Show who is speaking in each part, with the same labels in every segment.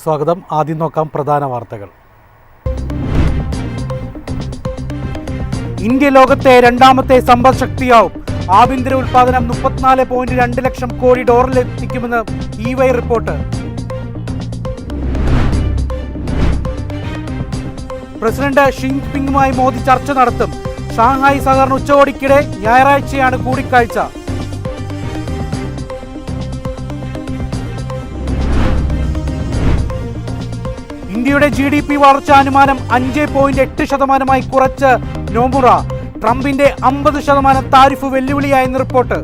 Speaker 1: സ്വാഗതം. ആദ്യം നോക്കാം പ്രധാന വാർത്തകൾ. ഇന്ത്യ ലോകത്തെ രണ്ടാമത്തെ സമ്പദ് ശക്തിയാവും. ആഭ്യന്തര ഉൽപാദനം 34.2 ലക്ഷം കോടി ഡോളറിലെത്തിക്കുമെന്ന് EY റിപ്പോർട്ട്. പ്രസിഡന്റ് ഷി ജിൻപിങ്ങുമായി മോദി ചർച്ച നടത്തും. ഷാങ്ഹായ് സഹകരണ ഉച്ചകോടിക്കിടെ ഞായറാഴ്ചയാണ് കൂടിക്കാഴ്ച. ഇന്ത്യയുടെ GDP വളർച്ച അനുമാനം 5.8% കുറച്ച് നോമുറ. ട്രംപിന്റെ 50% താരിഫ് വെല്ലുവിളിയായെന്ന് റിപ്പോർട്ട്.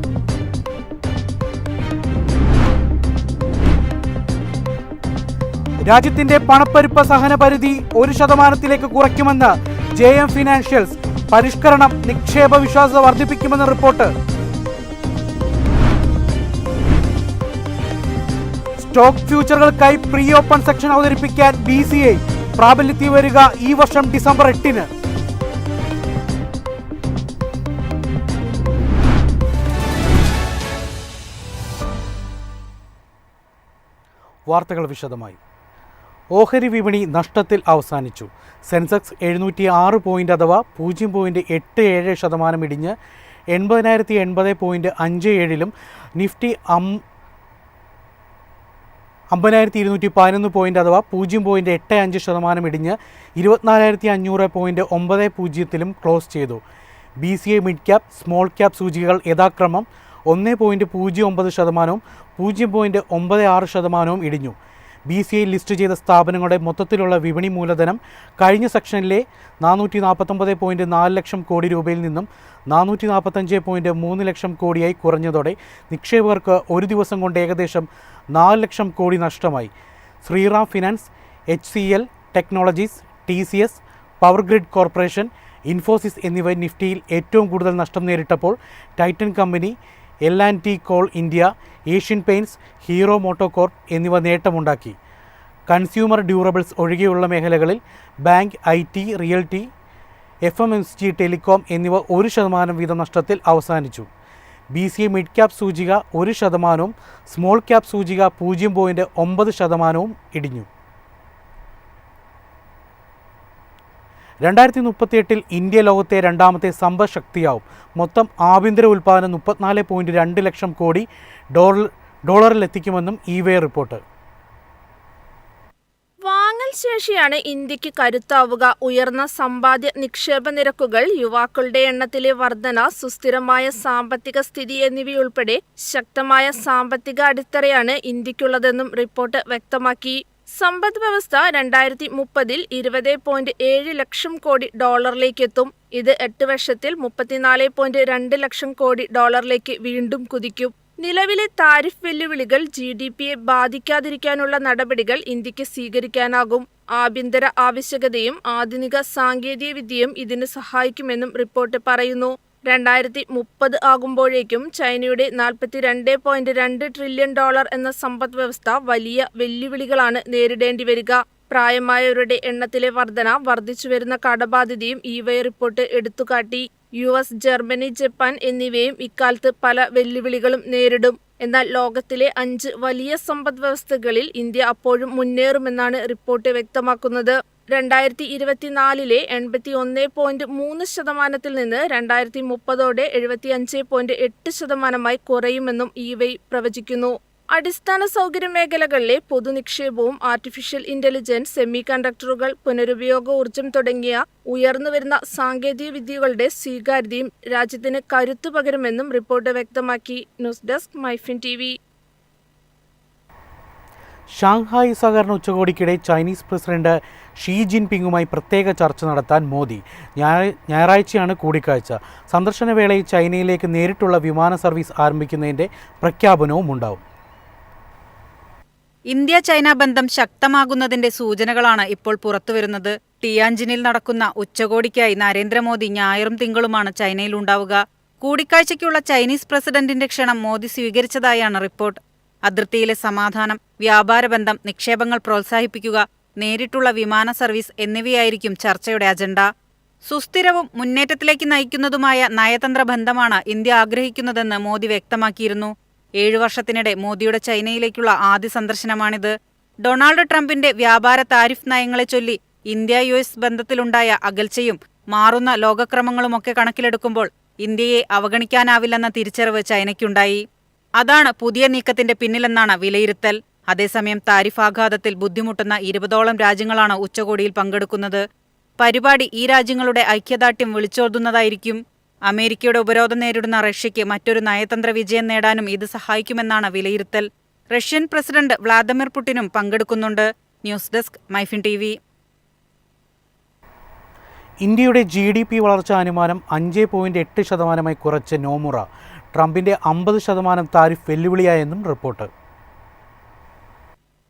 Speaker 1: രാജ്യത്തിന്റെ പണപ്പെരുപ്പ സഹന പരിധി 1% കുറയ്ക്കുമെന്ന് JM ഫിനാൻഷ്യൽസ്. പരിഷ്കരണം നിക്ഷേപ വിശ്വാസ്യത വർദ്ധിപ്പിക്കുമെന്ന് റിപ്പോർട്ട്. സ്റ്റോക്ക് ഫ്യൂച്ചറുകൾക്കായി പ്രീ ഓപ്പൺ സെക്ഷൻ അവതരിപ്പിക്കാൻ BCI. പ്രാബല്യത്തിൽ വരിക ഈ വർഷം ഡിസംബർ 8-ന്. വാർത്തകൾ വിശദമായി. ഓഹരി വിപണി നഷ്ടത്തിൽ അവസാനിച്ചു. സെൻസെക്സ് 706 പോയിന്റ് അഥവാ 0.87% ഇടിഞ്ഞ് 80,080.57-ലും നിഫ്റ്റി 50,211 പോയിന്റ് അഥവാ 0.85% ഇടിഞ്ഞ് 24,500.90-ലും ക്ലോസ് ചെയ്തു. BCI mid cap, small cap സൂചികകൾ യഥാക്രമം 1.09%, 0.96% ഇടിഞ്ഞു. BCI ലിസ്റ്റ് ചെയ്ത സ്ഥാപനങ്ങളുടെ മൊത്തത്തിലുള്ള വിപണി മൂലധനം കഴിഞ്ഞ സെക്ഷനിലെ 449.4 ലക്ഷം കോടി രൂപയിൽ നിന്നും 445.3 ലക്ഷം കോടിയായി കുറഞ്ഞതോടെ നിക്ഷേപകർക്ക് ഒരു ദിവസം കൊണ്ട് ഏകദേശം 4 ലക്ഷം കോടി നഷ്ടമായി. Shriram Finance, HCL Technologies, TCS, Power Grid Corporation, Infosys എന്നിവ നിഫ്റ്റിയിൽ ഏറ്റവും കൂടുതൽ നഷ്ടം നേരിട്ടപ്പോൾ Titan company, L&T Coal India, Asian Paints, Hero MotoCorp എന്നിവ നേട്ടമുണ്ടാക്കി. കൺസ്യൂമർ ഡ്യൂറബിൾസ് ഒഴികെയുള്ള മേഖലകളിൽ bank, IT, realty, FMCG, telecom എന്നിവ 1% വീതം നഷ്ടത്തിൽ അവസാനിച്ചു. BCI മിഡ് ക്യാപ് സൂചിക 1%, സ്മോൾ ക്യാപ് സൂചിക 0.9% ഇടിഞ്ഞു. 2038 ഇന്ത്യ ലോകത്തെ രണ്ടാമത്തെ സമ്പദ് ശക്തിയാവും. മൊത്തം ആഭ്യന്തര ഉൽപാദനം 34.2 ലക്ഷം കോടി ഡോളറിലെത്തിക്കുമെന്നും EY റിപ്പോർട്ട്.
Speaker 2: വാങ്ങൽ ശേഷിയാണ് ഇന്ത്യക്ക് കരുത്താവുക. ഉയർന്ന സമ്പാദ്യ നിക്ഷേപ നിരക്കുകൾ, യുവാക്കളുടെ എണ്ണത്തിലെ വർധന, സുസ്ഥിരമായ സാമ്പത്തിക സ്ഥിതി എന്നിവയുൾപ്പെടെ ശക്തമായ സാമ്പത്തിക അടിത്തറയാണ് ഇന്ത്യക്കുള്ളതെന്നും റിപ്പോർട്ട് വ്യക്തമാക്കി. സമ്പദ് വ്യവസ്ഥ 2030 20.7 ലക്ഷം കോടി ഡോളറിലേക്കെത്തും. ഇത് 8 വർഷത്തിൽ 34.2 ലക്ഷം കോടി ഡോളറിലേക്ക് വീണ്ടും കുതിക്കും. നിലവിലെ താരിഫ് വെല്ലുവിളികൾ GDPയെ ബാധിക്കാതിരിക്കാനുള്ള നടപടികൾ ഇന്ത്യക്ക് സ്വീകരിക്കാനാകും. ആഭ്യന്തര ആവശ്യകതയും ആധുനിക സാങ്കേതിക വിദ്യയും ഇതിന് സഹായിക്കുമെന്നും റിപ്പോർട്ട് പറയുന്നു. 2030 ആകുമ്പോഴേക്കും ചൈനയുടെ $42.2 ട്രില്യൺ എന്ന സമ്പദ് വ്യവസ്ഥ വലിയ വെല്ലുവിളികളാണ് നേരിടേണ്ടി വരിക. പ്രായമായവരുടെ എണ്ണത്തിലെ വർധന, വർദ്ധിച്ചുവരുന്ന കടബാധ്യതയും EY റിപ്പോർട്ട് എടുത്തുകാട്ടി. US, ജർമ്മനി, ജപ്പാൻ എന്നിവയും ഇക്കാലത്ത് പല വെല്ലുവിളികളും നേരിടും. എന്നാൽ ലോകത്തിലെ 5 വലിയ സമ്പദ് വ്യവസ്ഥകളിൽ ഇന്ത്യ അപ്പോഴും മുന്നേറുമെന്നാണ് റിപ്പോർട്ട് വ്യക്തമാക്കുന്നത്. 2024 81.3% നിന്ന് 2030 75.8% കുറയുമെന്നും EY പ്രവചിക്കുന്നു. അടിസ്ഥാന സൗകര്യ മേഖലകളിലെ പൊതുനിക്ഷേപവും ആർട്ടിഫിഷ്യൽ ഇന്റലിജൻസ്, സെമി കണ്ടക്ടറുകൾ, പുനരുപയോഗ ഊർജ്ജം തുടങ്ങിയ ഉയർന്നുവരുന്ന സാങ്കേതിക വിദ്യകളുടെ സ്വീകാര്യതയും രാജ്യത്തിന് കരുത്തു പകരുമെന്നും റിപ്പോർട്ട് വ്യക്തമാക്കി. News desk, MyFin TV.
Speaker 1: Shanghai സഹകരണ ഉച്ചകോടിക്കിടെ ചൈനീസ് പ്രസിഡന്റ് ഷി ജിൻപിങ്ങുമായി പ്രത്യേക ചർച്ച നടത്താൻ മോദി. ഞായറാഴ്ചയാണ് കൂടിക്കാഴ്ച. സന്ദർശന വേളയിൽ ചൈനയിലേക്ക് നേരിട്ടുള്ള വിമാന സർവീസ് ആരംഭിക്കുന്നതിൻ്റെ പ്രഖ്യാപനവും ഉണ്ടാവും.
Speaker 3: ഇന്ത്യ ചൈന ബന്ധം ശക്തമാകുന്നതിന്റെ സൂചനകളാണ് ഇപ്പോൾ പുറത്തുവരുന്നത്. ടിയാൻജിനിൽ നടക്കുന്ന ഉച്ചകോടിക്കായി നരേന്ദ്രമോദി ഞായറും തിങ്കളുമാണ് ചൈനയിലുണ്ടാവുക. കൂടിക്കാഴ്ചയ്ക്കുള്ള ചൈനീസ് പ്രസിഡന്റിന്റെ ക്ഷണം മോദി സ്വീകരിച്ചതായാണ് റിപ്പോർട്ട്. അതിർത്തിയിലെ സമാധാനം, വ്യാപാര ബന്ധം, നിക്ഷേപങ്ങൾ പ്രോത്സാഹിപ്പിക്കുക, നേരിട്ടുള്ള വിമാന സർവീസ് എന്നിവയായിരിക്കും ചർച്ചയുടെ അജണ്ട. സുസ്ഥിരവും മുന്നേറ്റത്തിലേക്ക് നയിക്കുന്നതുമായ നയതന്ത്ര ബന്ധമാണ് ഇന്ത്യ ആഗ്രഹിക്കുന്നതെന്ന് മോദി വ്യക്തമാക്കിയിരുന്നു. 7 വർഷത്തിനിടെ മോദിയുടെ ചൈനയിലേക്കുള്ള ആദ്യ സന്ദർശനമാണിത്. ഡൊണാൾഡ് ട്രംപിന്റെ വ്യാപാര താരിഫ് നയങ്ങളെ ചൊല്ലി ഇന്ത്യ-US ബന്ധത്തിലുണ്ടായ അകൽച്ചയും മാറുന്ന ലോകക്രമങ്ങളുമൊക്കെ കണക്കിലെടുക്കുമ്പോൾ ഇന്ത്യയെ അവഗണിക്കാനാവില്ലെന്ന തിരിച്ചറിവ് ചൈനയ്ക്കുണ്ടായി. അതാണ് പുതിയ നീക്കത്തിന്റെ പിന്നിലെന്നാണ് വിലയിരുത്തൽ. അതേസമയം താരിഫ് ആഘാതത്തിൽ ബുദ്ധിമുട്ടുന്ന 20ഓളം രാജ്യങ്ങളാണ് ഉച്ചകോടിയിൽ പങ്കെടുക്കുന്നത്. പരിപാടി ഈ രാജ്യങ്ങളുടെ ഐക്യദാർഢ്യം വിളിച്ചോതുന്നതായിരിക്കും. അമേരിക്കയുടെ ഉപരോധം നേരിടുന്ന റഷ്യയ്ക്ക് മറ്റൊരു നയതന്ത്ര വിജയം നേടാനും ഇത് സഹായിക്കുമെന്നാണ് വിലയിരുത്തൽ. റഷ്യൻ പ്രസിഡന്റ് വ്ളാദിമിർ പുടിനും പങ്കെടുക്കുന്നുണ്ട്. News desk MyFin TV.
Speaker 1: ഇന്ത്യയുടെ GDP വളർച്ചാ അനുമാനം 5.8% കുറച്ച് നോമുറ. ട്രംപിന്റെ 50% താരിഫ് വെല്ലുവിളിയായെന്നും റിപ്പോർട്ട്.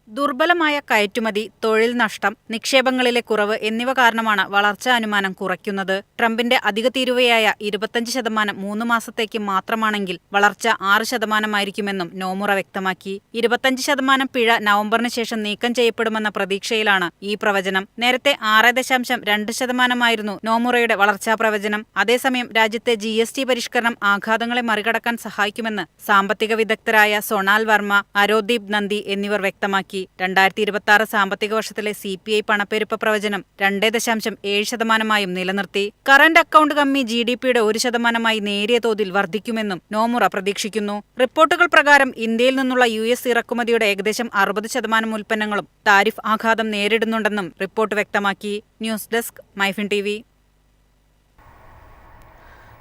Speaker 3: ദുർബലമായ കയറ്റുമതി, തൊഴിൽ നഷ്ടം, നിക്ഷേപങ്ങളിലെ കുറവ് എന്നിവ കാരണമാണ് വളർച്ചാ അനുമാനം കുറയ്ക്കുന്നത്. ട്രംപിന്റെ അധിക തീരുവയായ 25% 3 മാസത്തേക്ക് മാത്രമാണെങ്കിൽ വളർച്ച 6% നോമുറ വ്യക്തമാക്കി. 25% പിഴ നവംബറിന് ശേഷം നീക്കം ചെയ്യപ്പെടുമെന്ന പ്രതീക്ഷയിലാണ് ഈ പ്രവചനം. നേരത്തെ 6.2% നോമുറയുടെ വളർച്ചാ പ്രവചനം. അതേസമയം രാജ്യത്തെ GST പരിഷ്കരണം ആഘാതങ്ങളെ മറികടക്കാൻ സഹായിക്കുമെന്ന് സാമ്പത്തിക വിദഗ്ധരായ സൊണാൽ വർമ്മ, അരോദീപ് നന്ദി എന്നിവർ വ്യക്തമാക്കി. 2026 സാമ്പത്തിക വർഷത്തിലെ CPI പണപ്പെരുപ്പ പ്രവചനം 2.7% നിലനിർത്തി. കറന്റ് അക്കൗണ്ട് കമ്മി GDPയുടെ 1% നേരിയ തോതിൽ വർദ്ധിക്കുമെന്നും നോമുറ പ്രതീക്ഷിക്കുന്നു. റിപ്പോർട്ടുകൾ പ്രകാരം ഇന്ത്യയിൽ നിന്നുള്ള US ഇറക്കുമതിയുടെ ഏകദേശം 60% ഉൽപ്പന്നങ്ങളും താരിഫ് ആഘാതം നേരിടുന്നുണ്ടെന്നും റിപ്പോർട്ട് വ്യക്തമാക്കി. News desk MyFin TV.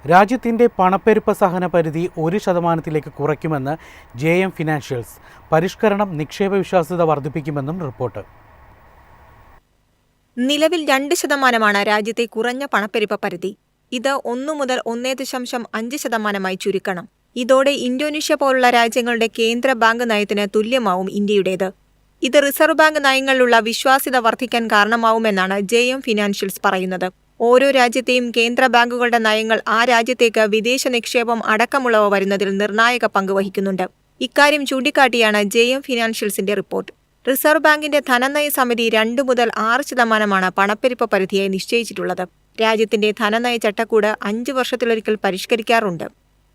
Speaker 1: രാജ്യത്തിന്റെ പണപ്പെരുപ്പ സഹന പരിധി 1% കുറയ്ക്കുമെന്ന് JM ഫിനാൻഷ്യൽസ്. പരിഷ്കരണം നിക്ഷേപ വിശ്വാസ്യത വർദ്ധിപ്പിക്കുമെന്നും റിപ്പോർട്ട്.
Speaker 4: നിലവിൽ 2% രാജ്യത്തെ കുറഞ്ഞ പണപ്പെരുപ്പ പരിധി. ഇത് 1 മുതൽ 1.5% ചുരുക്കണം. ഇതോടെ ഇന്തോനേഷ്യ പോലുള്ള രാജ്യങ്ങളുടെ കേന്ദ്ര ബാങ്ക് നയത്തിന് തുല്യമാവും ഇന്ത്യയുടേത്. ഇത് റിസർവ് ബാങ്ക് നയങ്ങളിലുള്ള വിശ്വാസ്യത വർദ്ധിക്കാൻ കാരണമാവുമെന്നാണ് JM ഫിനാൻഷ്യൽസ് പറയുന്നത്. ഓരോ രാജ്യത്തെയും കേന്ദ്ര ബാങ്കുകളുടെ നയങ്ങൾ ആ രാജ്യത്തേക്ക് വിദേശ നിക്ഷേപം അടക്കമുള്ളവ വരുന്നതിൽ നിർണായക പങ്ക് വഹിക്കുന്നുണ്ട്. ഇക്കാര്യം ചൂണ്ടിക്കാട്ടിയാണ് JM ഫിനാൻഷ്യൽസിന്റെ റിപ്പോർട്ട്. റിസർവ് ബാങ്കിന്റെ ധനനയ സമിതി 2 മുതൽ 6% പണപ്പെരുപ്പ പരിധിയായി നിശ്ചയിച്ചിട്ടുള്ളത്. രാജ്യത്തിന്റെ ധനനയ ചട്ടക്കൂട് 5 വർഷത്തിലൊരിക്കൽ പരിഷ്കരിക്കാറുണ്ട്.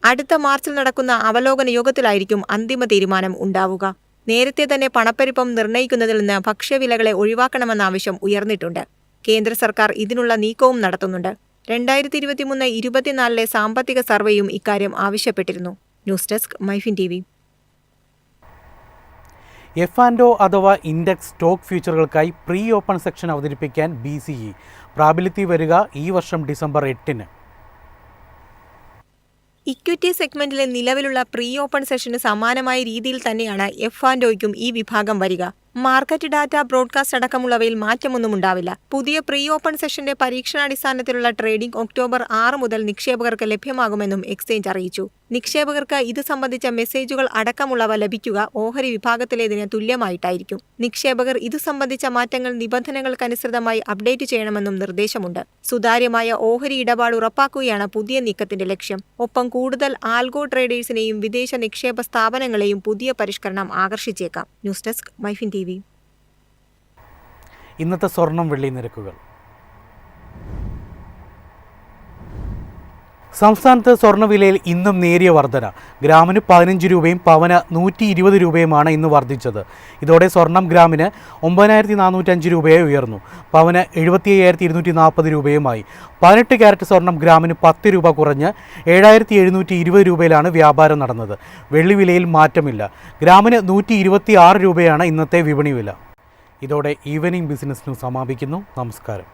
Speaker 4: അടുത്ത മാർച്ചിൽ നടക്കുന്ന അവലോകന യോഗത്തിലായിരിക്കും അന്തിമ തീരുമാനം ഉണ്ടാവുക. നേരത്തെ തന്നെ പണപ്പെരുപ്പം നിർണ്ണയിക്കുന്നതിൽ നിന്ന് ഭക്ഷ്യവിലകളെ ഒഴിവാക്കണമെന്ന ആവശ്യം ഉയർന്നിട്ടുണ്ട്. കേന്ദ്ര സർക്കാർ ഇതിനുള്ള നീക്കവും നടത്തുന്നുണ്ട്. 2023-24 സാമ്പത്തിക സർവേയും ഇക്കാര്യം ആവശ്യപ്പെട്ടിരുന്നു. News desk MyFin TV.
Speaker 1: F&O അഥവാ ഇൻഡെക്സ് സ്റ്റോക്ക് ഫ്യൂച്ചറുകൾക്കായി പ്രീ ഓപ്പൺ സെക്ഷൻ അവതരിപ്പിക്കാൻ BCE. പ്രാബല്യത്തിൽ വരിക ഈ വർഷം ഡിസംബർ 8-ന്.
Speaker 4: ഇക്വിറ്റി സെഗ്മെന്റിലെ നിലവിലുള്ള പ്രീ ഓപ്പൺ സെഷന് സമാനമായ രീതിയിൽ തന്നെയാണ് F&Oയ്ക്കും ഈ വിഭാഗം വരിക. മാർക്കറ്റ് ഡാറ്റ, ബ്രോഡ്കാസ്റ്റ് അടക്കമുള്ളവയിൽ മാറ്റമൊന്നും ഉണ്ടാവില്ല. പുതിയ പ്രീ ഓപ്പൺ സെഷന്റെ പരീക്ഷണാടിസ്ഥാനത്തിലുള്ള ട്രേഡിംഗ് ഒക്ടോബർ 6 മുതൽ നിക്ഷേപകർക്ക് ലഭ്യമാകുമെന്നും എക്സ്ചേഞ്ച് അറിയിച്ചു. നിക്ഷേപകർക്ക് ഇത് സംബന്ധിച്ച മെസ്സേജുകൾ അടക്കമുള്ളവ ലഭിക്കുക ഓഹരി വിഭാഗത്തിലേതിന് തുല്യമായിട്ടായിരിക്കും. നിക്ഷേപകർ ഇതു സംബന്ധിച്ച മാറ്റങ്ങൾ നിബന്ധനകൾക്കനുസൃതമായി അപ്ഡേറ്റ് ചെയ്യണമെന്നും നിർദ്ദേശമുണ്ട്. സുതാര്യമായ ഓഹരി ഇടപാട് ഉറപ്പാക്കുകയാണ് പുതിയ നീക്കത്തിന്റെ ലക്ഷ്യം. ഒപ്പം കൂടുതൽ ആൽഗോ ട്രേഡേഴ്സിനെയും വിദേശ നിക്ഷേപ സ്ഥാപനങ്ങളെയും പുതിയ പരിഷ്കരണം ആകർഷിച്ചേക്കാം. News desk MyFin TV.
Speaker 1: ഇന്നത്തെ സ്വർണം വെള്ളി നിരക്കുകൾ. സംസ്ഥാനത്ത് സ്വർണ്ണവിലയിൽ ഇന്നും നേരിയ വർധന. ഗ്രാമിന് 15 രൂപയും പവന് 120 രൂപയുമാണ് ഇന്ന് വർദ്ധിച്ചത്. ഇതോടെ സ്വർണം ഗ്രാമിന് 9405 രൂപയായി ഉയർന്നു. പവന് 75,240 രൂപയുമായി. 18 ക്യാരറ്റ് സ്വർണം ഗ്രാമിന് 10 രൂപ കുറഞ്ഞ് 7720 രൂപയിലാണ് വ്യാപാരം നടന്നത്. വെള്ളി വിലയിൽ മാറ്റമില്ല. ഗ്രാമിന് 126 രൂപയാണ് ഇന്നത്തെ വിപണി വില. ഇതോടെ ഈവനിംഗ് ബിസിനസ് ന്യൂസ് സമാപിക്കുന്നു. നമസ്കാരം.